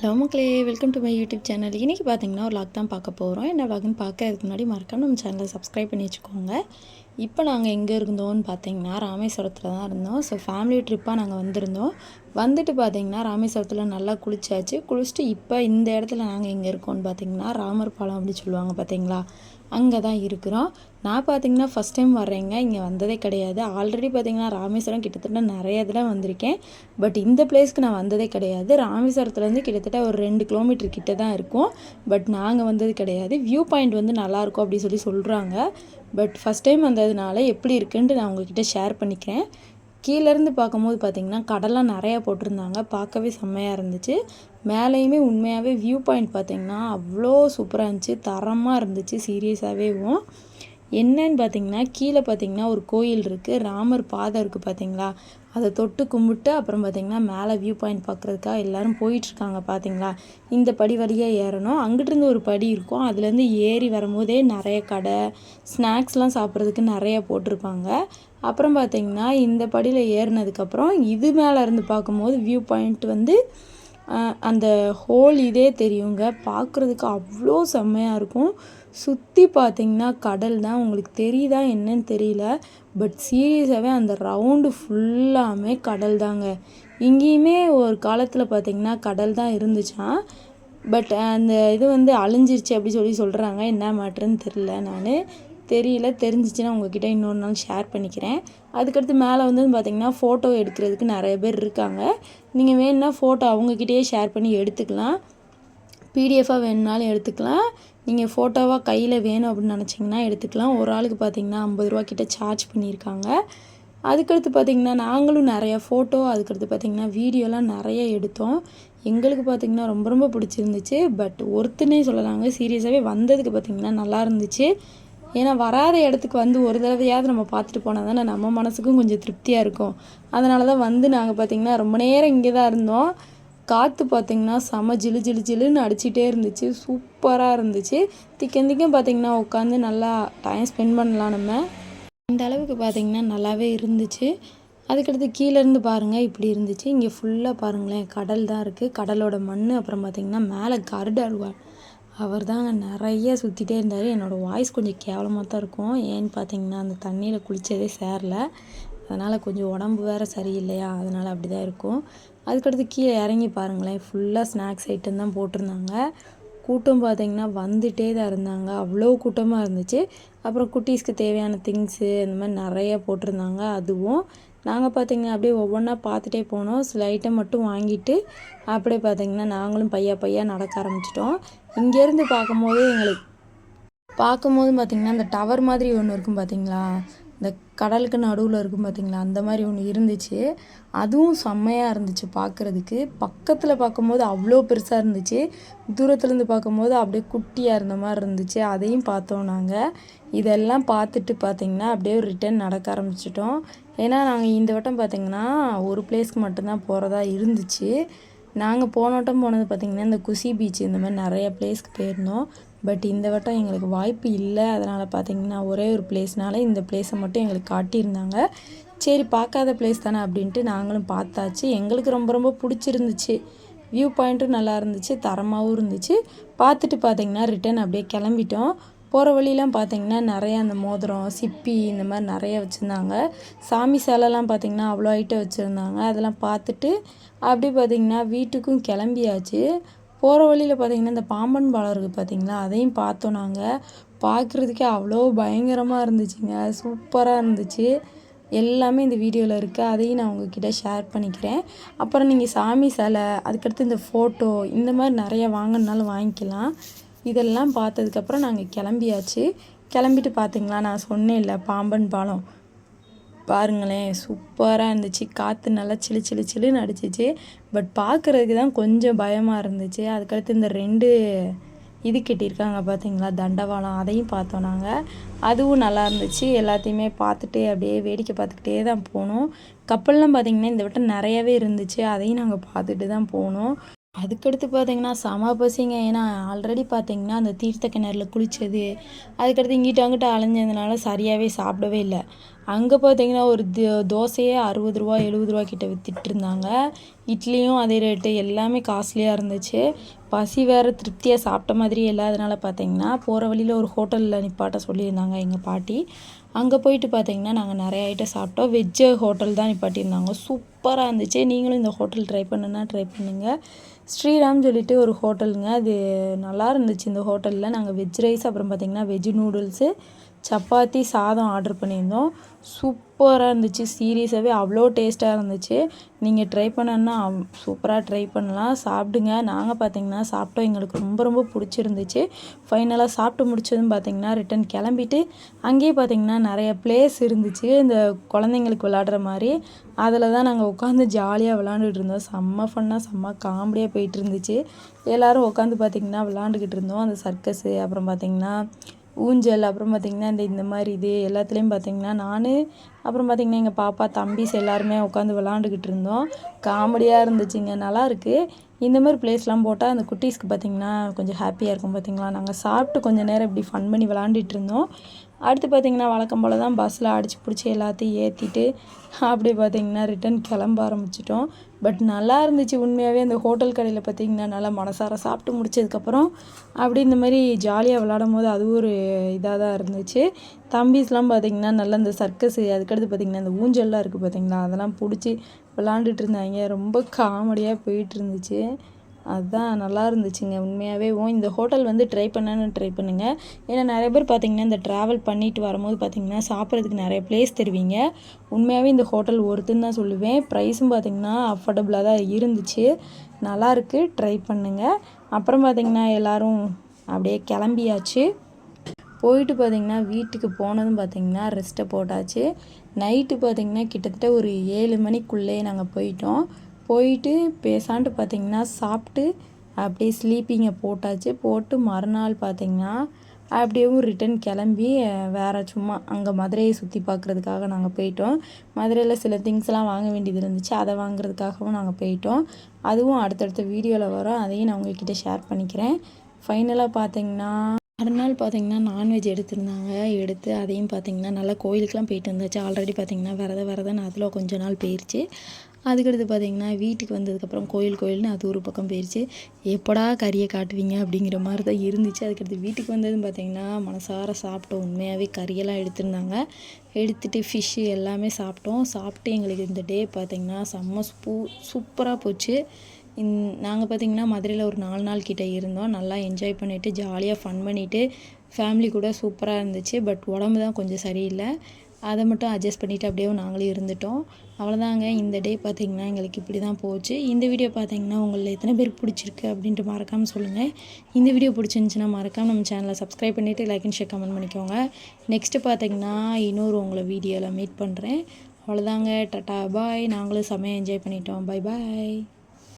Hello மக்களே, welcome to my YouTube channel. இன்றைக்கி பார்த்தீங்கன்னா ஒரு வ்ளாக் தான் பார்க்க போகிறோம். என்ன வ்ளாக்னு பார்க்கறதுக்கு முன்னாடி மறக்காம நம்ம சேனலை சப்ஸ்கிரைப் பண்ணி வச்சுக்கோங்க. இப்போ நாங்கள் எங்கே இருந்தோம்னு பார்த்தீங்கன்னா ராமேஸ்வரத்தில் தான் இருந்தோம். ஸோ ஃபேமிலி ட்ரிப்பாக நாங்கள் வந்திருந்தோம். வந்துட்டு பார்த்தீங்கன்னா ராமேஸ்வரத்தில் நல்லா குளிச்சாச்சு. குளிச்சுட்டு இப்போ இந்த இடத்துல நாங்கள் எங்கே இருக்கோம்னு பார்த்தீங்கன்னா ராமர் பாலம் அப்படின்னு சொல்லுவாங்க பார்த்தீங்களா, அங்கே தான் இருக்கிறோம். நான் பார்த்தீங்கன்னா ஃபஸ்ட் டைம் வர்றேங்க, இங்கே வந்ததே கிடையாது. ஆல்ரெடி பார்த்தீங்கன்னா ராமேஸ்வரம் கிட்டத்தட்ட நிறைய இதில் வந்திருக்கேன். பட் இந்த பிளேஸ்க்கு நான் வந்ததே கிடையாது. ராமேஸ்வரத்துலேருந்து கிட்டத்தட்ட ஒரு 2 கிலோமீட்டர் கிட்ட தான் இருக்கும். பட் நாங்கள் வந்தது கிடையாது. வியூ பாயிண்ட் வந்து நல்லாயிருக்கும் அப்படி சொல்கிறாங்க. பட் ஃபஸ்ட் டைம் வந்ததுனால எப்படி இருக்குன்ட்டு நான் உங்ககிட்ட ஷேர் பண்ணிக்கிறேன். கீழேருந்து பார்க்கும்போது பார்த்திங்கன்னா கடலாம் நிறையா போட்டிருந்தாங்க. பார்க்கவே செம்மையாக இருந்துச்சு. மேலேயுமே உண்மையாகவே வியூ பாயிண்ட் பார்த்திங்கன்னா அவ்வளோ சூப்பராக இருந்துச்சு, தரமாக இருந்துச்சு. சீரியஸாகவேவும் என்னன்னு பார்த்தீங்கன்னா கீழே பார்த்தீங்கன்னா ஒரு கோயில் இருக்குது, ராமர் பாதை இருக்குது பார்த்தீங்களா, அதை தொட்டு கும்பிட்டு அப்புறம் பார்த்திங்கன்னா மேலே வியூ பாயிண்ட் பார்க்குறதுக்காக எல்லோரும் போயிட்டுருக்காங்க பார்த்தீங்களா. இந்த படி வழியாக ஏறணும். அங்கிட்டிருந்து ஒரு படி இருக்கும், அதுலேருந்து ஏறி வரும்போதே நிறைய கடை ஸ்நாக்ஸ்லாம் சாப்பிட்றதுக்கு நிறைய போட்டிருப்பாங்க. அப்புறம் பார்த்திங்கன்னா இந்த படியில் ஏறினதுக்கப்புறம் இது மேலே இருந்து பார்க்கும்போது வியூ பாயிண்ட் வந்து அந்த ஹோல் இதே தெரியுங்க. பார்க்குறதுக்கு அவ்வளோ செம்மையாக இருக்கும். சுற்றி பார்த்திங்கன்னா கடல் தான். உங்களுக்கு தெரியுதா என்னன்னு தெரியல, பட் சீரியஸாகவே அந்த ரவுண்டு ஃபுல்லாமே கடல் தாங்க. இங்கேயுமே ஒரு காலத்தில் பார்த்திங்கன்னா கடல் தான் இருந்துச்சான். பட் அந்த இது வந்து அழிஞ்சிருச்சு அப்படி சொல்கிறாங்க. என்ன மேட்ருன்னு தெரியல. தெரிஞ்சிச்சுன்னா உங்ககிட்ட இன்னொரு நாள் ஷேர் பண்ணிக்கிறேன். அதுக்கடுத்து மேலே வந்து பார்த்திங்கன்னா ஃபோட்டோ எடுக்கிறதுக்கு நிறைய பேர் இருக்காங்க. நீங்கள் வேணுன்னா ஃபோட்டோ அவங்கக்கிட்டேயே ஷேர் பண்ணி எடுத்துக்கலாம். பிடிஎஃபாக வேணுனாலும் எடுத்துக்கலாம். நீங்கள் ஃபோட்டோவாக கையில் வேணும் அப்படின்னு நினச்சிங்கன்னா எடுத்துக்கலாம். ஒரு ஆளுக்கு பார்த்திங்கன்னா 50 ரூபா கிட்ட சார்ஜ் பண்ணியிருக்காங்க. அதுக்கடுத்து பார்த்திங்கன்னா நாங்களும் நிறையா ஃபோட்டோ, அதுக்கடுத்து பார்த்திங்கன்னா வீடியோலாம் நிறைய எடுத்தோம். எங்களுக்கு பார்த்திங்கன்னா ரொம்ப ரொம்ப பிடிச்சிருந்துச்சு. பட் ஒருத்தனே சொல்லலாங்க, சீரியஸாகவே வந்ததுக்கு பார்த்திங்கன்னா நல்லா இருந்துச்சு. ஏன்னா வராத இடத்துக்கு வந்து ஒரு தடவையாவது நம்ம பார்த்துட்டு போனால் தானே நம்ம மனசுக்கும் கொஞ்சம் திருப்தியாக இருக்கும். அதனால தான் வந்து நாங்கள் பார்த்திங்கன்னா ரொம்ப நேரம் இங்கே தான் இருந்தோம். காற்று பார்த்திங்கன்னா செம ஜிலுன்னு அடிச்சிட்டே இருந்துச்சு. சூப்பராக இருந்துச்சு. திக்கம் பார்த்திங்கன்னா உட்காந்து நல்லா டைம் ஸ்பெண்ட் பண்ணலாம் நம்ம. இந்த அளவுக்கு பார்த்திங்கன்னா நல்லாவே இருந்துச்சு. அதுக்கடுத்து கீழேருந்து பாருங்கள் இப்படி இருந்துச்சு. இங்கே ஃபுல்லாக பாருங்களேன் கடல் தான் இருக்குது, கடலோட மண். அப்புறம் பார்த்திங்கன்னா மேலே கருடாடுவார், அவர் தாங்க நிறைய சுற்றிட்டே இருந்தார். என்னோடய வாய்ஸ் கொஞ்சம் கேவலமாக தான் இருக்கும். ஏன்னு பார்த்தீங்கன்னா அந்த தண்ணியில் குளித்ததே சேரல, அதனால் கொஞ்சம் உடம்பு வேறு சரியில்லையா, அதனால் அப்படி தான் இருக்கும். அதுக்கடுத்து கீழே இறங்கி பாருங்களேன், ஃபுல்லாக ஸ்நாக்ஸ் ஐட்டம் தான் போட்டிருந்தாங்க. கூட்டம் பார்த்திங்கன்னா வந்துகிட்டே தான் இருந்தாங்க, அவ்வளோ கூட்டமாக இருந்துச்சு. அப்புறம் குட்டீஸ்க்கு தேவையான திங்ஸு இந்த மாதிரி நிறைய போட்டிருந்தாங்க. அதுவும் நாங்கள் பார்த்திங்கன்னா அப்படியே ஒவ்வொன்றா பார்த்துட்டே போனோம். சில ஐட்டம் மட்டும் வாங்கிட்டு அப்படியே பார்த்திங்கன்னா நாங்களும் பையா நடக்க ஆரம்பிச்சிட்டோம். இங்கேருந்து பார்க்கும்போது பார்த்திங்கன்னா அந்த டவர் மாதிரி ஒன்று இருக்கும் பார்த்திங்களா, இந்த கடலுக்கு நடுவில் இருக்கும் பார்த்திங்களா, அந்த மாதிரி ஒன்று இருந்துச்சு. அதுவும் செம்மையாக இருந்துச்சு பார்க்குறதுக்கு. பக்கத்தில் பார்க்கும்போது அவ்வளோ பெருசாக இருந்துச்சு, தூரத்துலேருந்து பார்க்கும்போது அப்படியே குட்டியாக இருந்த மாதிரி இருந்துச்சு. அதையும் பார்த்தோம் நாங்கள். இதெல்லாம் பார்த்துட்டு பார்த்திங்கன்னா அப்படியே ரிட்டர்ன் நடக்க ஆரம்பிச்சிட்டோம். ஏன்னா நாங்கள் இந்த வட்டம் பார்த்திங்கன்னா ஒரு பிளேஸ்க்கு மட்டும்தான் போகிறதா இருந்துச்சு. நாங்கள் போன வட்டம் போனது பார்த்திங்கன்னா இந்த குசி பீச் இந்த மாதிரி நிறைய பிளேஸ்க்கு போயிருந்தோம். பட் இந்த வட்டம் எங்களுக்கு வாய்ப்பு இல்லை. அதனால் பார்த்திங்கன்னா ஒரே ஒரு பிளேஸ்னால இந்த பிளேஸை மட்டும் எங்களுக்கு காட்டியிருந்தாங்க. சரி பார்க்காத பிளேஸ் தானே அப்படின்ட்டு நாங்களும் பார்த்தாச்சு. எங்களுக்கு ரொம்ப ரொம்ப பிடிச்சிருந்துச்சு. வியூ பாயிண்ட்டும் நல்லா இருந்துச்சு, தரமாகவும் இருந்துச்சு. பார்த்துட்டு பார்த்திங்கன்னா ரிட்டன் அப்படியே கிளம்பிட்டோம். போகிற வழியெலாம் பார்த்திங்கன்னா நிறைய அந்த மோதிரம், சிப்பி இந்த மாதிரி நிறைய வச்சுருந்தாங்க. சாமி சிலைலாம் பார்த்திங்கன்னா அவ்வளோ ஐட்டம் வச்சுருந்தாங்க. அதெல்லாம் பார்த்துட்டு அப்படியே பார்த்திங்கன்னா வீட்டுக்கும் கிளம்பியாச்சு. போகிற வழியில் பார்த்திங்கன்னா இந்த பாம்பன் பாலம் இருக்குது பார்த்திங்களா, அதையும் பார்த்தோம் நாங்கள். பார்க்குறதுக்கே அவ்வளோ பயங்கரமாக இருந்துச்சுங்க, சூப்பராக இருந்துச்சு. எல்லாமே இந்த வீடியோவில் இருக்குது, அதையும் நான் உங்ககிட்ட ஷேர் பண்ணிக்கிறேன். அப்புறம் நீங்கள் சாமி சிலை, அதுக்கடுத்து இந்த ஃபோட்டோ இந்த மாதிரி நிறைய வாங்கினாலும் வாங்கிக்கலாம். இதெல்லாம் பார்த்ததுக்கப்புறம் நாங்கள் கிளம்பியாச்சு. கிளம்பிட்டு பார்த்திங்களா நான் சொன்னேன்ல பாம்பன் பாலம், பாருங்களேன் சூப்பராக இருந்துச்சு. காற்று நல்லா சிலுன்னு அடிச்சிச்சு. பட் பார்க்குறதுக்கு தான் கொஞ்சம் பயமாக இருந்துச்சு. அதுக்கடுத்து இந்த 2 இது கட்டியிருக்காங்க பார்த்திங்களா தண்டவாளம், அதையும் பார்த்தோம் நாங்கள். அதுவும் நல்லா இருந்துச்சு. எல்லாத்தையுமே பார்த்துட்டு அப்படியே வேடிக்கை பார்த்துக்கிட்டே தான் போனோம். கப்பல்லாம் பார்த்திங்கன்னா இந்த வட்டம் நிறையவே இருந்துச்சு, அதையும் நாங்கள் பார்த்துட்டு தான் போனோம். அதுக்கடுத்து பார்த்தீங்கன்னா, செம பசிங்க. ஏன்னா ஆல்ரெடி பார்த்தீங்கன்னா, அந்த தீர்த்த கிணறுல குளிச்சது, அதுக்கடுத்து இங்கிட்டு அங்கிட்டு அலைஞ்சதுனால சரியாவே சாப்பிடவே இல்ல. அங்க பார்த்தீங்கன்னா, ஒரு தோசையே ரூ. 60 ரூ. 70 கிட்ட வித்துட்ருந்தாங்க. இட்லியும் அதே ரேட்டு, எல்லாமே காஸ்ட்லியா இருந்துச்சு. பசி வேற திருப்தியா சாப்பிட்ட மாதிரியே இல்லாதனால பார்த்தீங்கன்னா, போற வழியில ஒரு ஹோட்டல்ல நிப்பாட்ட சொல்லியிருந்தாங்க எங்க பாட்டி. அங்க போயிட்டு பார்த்தீங்கன்னா, நாங்க நெறைய ஐட்டம் சாப்பிட்டோம். வெஜ் ஹோட்டல் தான் நிப்பாட்டியிருந்தாங்க. சூப்பரா இருந்துச்சு. நீங்களும் இந்த ஹோட்டல் ட்ரை பண்ணுன்னா ட்ரை பண்ணுங்க. ஸ்ரீராம் சொல்லிட்டு ஒரு ஹோட்டலுங்க. அது நல்லா இருந்துச்சு இந்த ஹோட்டலில். நாங்கள் வெஜ் ரைஸ், அப்புறம் பார்த்திங்கன்னா வெஜ் நூடுல்ஸு, சப்பாத்தி, சாதம் ஆர்டர் பண்ணியிருந்தோம். சூப்பராக இருந்துச்சு. சீரியஸாகவே அவ்வளோ டேஸ்ட்டாக இருந்துச்சு. நீங்கள் ட்ரை பண்ணணுன்னா சூப்பராக ட்ரை பண்ணலாம். சாப்பிடுங்க. நாங்கள் பார்த்திங்கன்னா சாப்பிட்டோம். எங்களுக்கு ரொம்ப ரொம்ப பிடிச்சிருந்துச்சு. ஃபைனலாக சாப்பிட்டு முடிச்சதும் பார்த்திங்கன்னா ரிட்டன் கிளம்பிட்டு, அங்கேயே பார்த்திங்கன்னா நிறைய ப்ளேஸ் இருந்துச்சு. இந்த குழந்தைங்களுக்கு விளாடுற மாதிரி. அதில் தான் நாங்கள் உட்காந்து ஜாலியாக விளாண்டுட்டு இருந்தோம். செம்ம ஃபன்னாக செம்ம காமெடியாக போயிட்டு இருந்துச்சு. எல்லோரும் உட்காந்து பார்த்திங்கன்னா விளாண்டுக்கிட்டு இருந்தோம். அந்த சர்க்கஸு, அப்புறம் பார்த்திங்கன்னா ஊஞ்சல், அப்புறம் பார்த்திங்கன்னா இந்த மாதிரி இது எல்லாத்துலேயும் பார்த்திங்கன்னா நான், அப்புறம் பார்த்திங்கன்னா எங்கள் பாப்பா தம்பிஸ் எல்லாருமே உட்காந்து விளாண்டுக்கிட்டு இருந்தோம். காமெடியாக இருந்துச்சுங்க. நல்லாயிருக்கு. இந்த மாதிரி ப்ளேஸ்லாம் போட்டால் அந்த குட்டீஸ்க்கு பார்த்திங்கன்னா கொஞ்சம் ஹாப்பியாக இருக்கும். பார்த்திங்களா, நாங்கள் சாப்பிட்டு கொஞ்சம் நேரம் இப்படி ஃபன் பண்ணி விளாண்டுட்டு இருந்தோம். அடுத்து பார்த்திங்கன்னா வழக்கம் போல் தான் பஸ்ஸில் அடித்து பிடிச்சி எல்லாத்தையும் ஏற்றிட்டு அப்படியே பார்த்திங்கன்னா ரிட்டன் கிளம்ப ஆரம்பிச்சிட்டோம். பட் நல்லா இருந்துச்சு உண்மையாகவே. அந்த ஹோட்டல் கடையில் பார்த்திங்கன்னா நல்லா மனசார சாப்பிட்டு முடிச்சதுக்கப்புறம் அப்படி இந்த மாதிரி ஜாலியாக விளாடும் போது அது ஒரு இதாக தான் இருந்துச்சு. தம்பிஸ்லாம் பார்த்திங்கன்னா நல்லா இந்த சர்க்கஸு, அதுக்கடுத்து பார்த்திங்கன்னா இந்த ஊஞ்சல்லாம் இருக்குது பார்த்திங்களா, அதெல்லாம் பிடிச்சி விளாண்டுட்டு இருந்தாங்க. ரொம்ப காமெடியாக போயிட்டு இருந்துச்சு. அதுதான் நல்லா இருந்துச்சுங்க உண்மையாகவே. இந்த ஹோட்டல் வந்து ட்ரை பண்ணுங்கள். ஏன்னா நிறைய பேர் பார்த்திங்கன்னா இந்த ட்ராவல் பண்ணிட்டு வரும்போது பார்த்திங்கன்னா சாப்பிட்றதுக்கு நிறைய ப்ளேஸ் தருவீங்க. உண்மையாகவே இந்த ஹோட்டல் ஒர்த்துன்னு தான் சொல்லுவேன். ப்ரைஸும் பார்த்திங்கன்னா அஃபோர்டபுளாக தான் இருந்துச்சு. நல்லாயிருக்கு. ட்ரை பண்ணுங்கள். அப்புறம் பார்த்திங்கன்னா எல்லோரும் அப்படியே கிளம்பியாச்சு. போயிட்டு பார்த்திங்கன்னா வீட்டுக்கு போனதும் பார்த்திங்கன்னா ரெஸ்ட்டை போட்டாச்சு. நைட்டு பார்த்திங்கன்னா கிட்டத்தட்ட ஒரு 7 மணிக்குள்ளேயே நாங்கள் போயிட்டோம். போயிட்டு பேசான்ட்டு பார்த்திங்கன்னா சாப்பிட்டு அப்படியே ஸ்லீப்பிங்கை போட்டாச்சு. போட்டு மறுநாள் பார்த்திங்கன்னா அப்படியேவும் ரிட்டன் கிளம்பி வேறு சும்மா அங்கே மதுரையை சுற்றி பார்க்குறதுக்காக நாங்கள் போயிட்டோம். மதுரையில் சில திங்ஸ்லாம் வாங்க வேண்டியது இருந்துச்சு. அதை வாங்குறதுக்காகவும் நாங்கள் போயிட்டோம். அதுவும் அடுத்தடுத்த வீடியோவில் வரும். அதையும் நான் உங்கள்கிட்ட ஷேர் பண்ணிக்கிறேன். ஃபைனலாக பார்த்திங்கன்னா மறுநாள் பார்த்திங்கன்னா நான்வெஜ் எடுத்திருந்தாங்க. எடுத்து அதையும் பார்த்திங்கன்னா நல்லா கோயிலுக்கெலாம் போயிட்டு வந்தாச்சு. ஆல்ரெடி பார்த்திங்கன்னா விரதம் அதில் கொஞ்ச நாள் போயிடுச்சு. அதுக்கடுத்து பார்த்திங்கன்னா வீட்டுக்கு வந்ததுக்கப்புறம் கோயில்னு அது ஒரு பக்கம் போயிடுச்சு. எப்படா கறியை காட்டுவீங்க அப்படிங்கிற மாதிரி தான் இருந்துச்சு. அதுக்கடுத்து வீட்டுக்கு வந்ததும் பார்த்திங்கன்னா மனசார சாப்பிட்டோம். உண்மையாகவே கறியெல்லாம் எடுத்திருந்தாங்க. எடுத்துகிட்டு ஃபிஷ்ஷு எல்லாமே சாப்பிட்டோம். சாப்பிட்டு எங்களுக்கு இந்த டே பார்த்திங்கன்னா செம்ம சூப்பராக போச்சு. நாங்கள் பார்த்திங்கன்னா மதுரையில் ஒரு 4 நாள் கிட்டே இருந்தோம். நல்லா என்ஜாய் பண்ணிவிட்டு ஜாலியாக ஃபன் பண்ணிவிட்டு ஃபேமிலி கூட சூப்பராக இருந்துச்சு. பட் உடம்பு தான் கொஞ்சம் சரியில்லை. அதை மட்டும் அட்ஜஸ்ட் பண்ணிவிட்டு அப்படியே நாங்களும் இருந்துட்டோம். அவ்வளோதாங்க. இந்த டே பார்த்திங்கன்னா எங்களுக்கு இப்படி தான் போச்சு. இந்த வீடியோ பார்த்திங்கன்னா உங்களில் எத்தனை பேருக்கு பிடிச்சிருக்கு அப்படின்ட்டு மறக்காமல் சொல்லுங்கள். இந்த வீடியோ பிடிச்சிருந்துச்சின்னா மறக்காமல் நம்ம சேனலை சப்ஸ்கிரைப் பண்ணிவிட்டு லைக் அண்ட் ஷேர் கமெண்ட் பண்ணிக்கோங்க. நெக்ஸ்ட்டு பார்த்திங்கன்னா இன்னொரு உங்களை வீடியோவில் மீட் பண்ணுறேன். அவ்வளோதாங்க. டாட்டா பாய். நாங்களும் செம்மையாக என்ஜாய் பண்ணிட்டோம். Bye bye.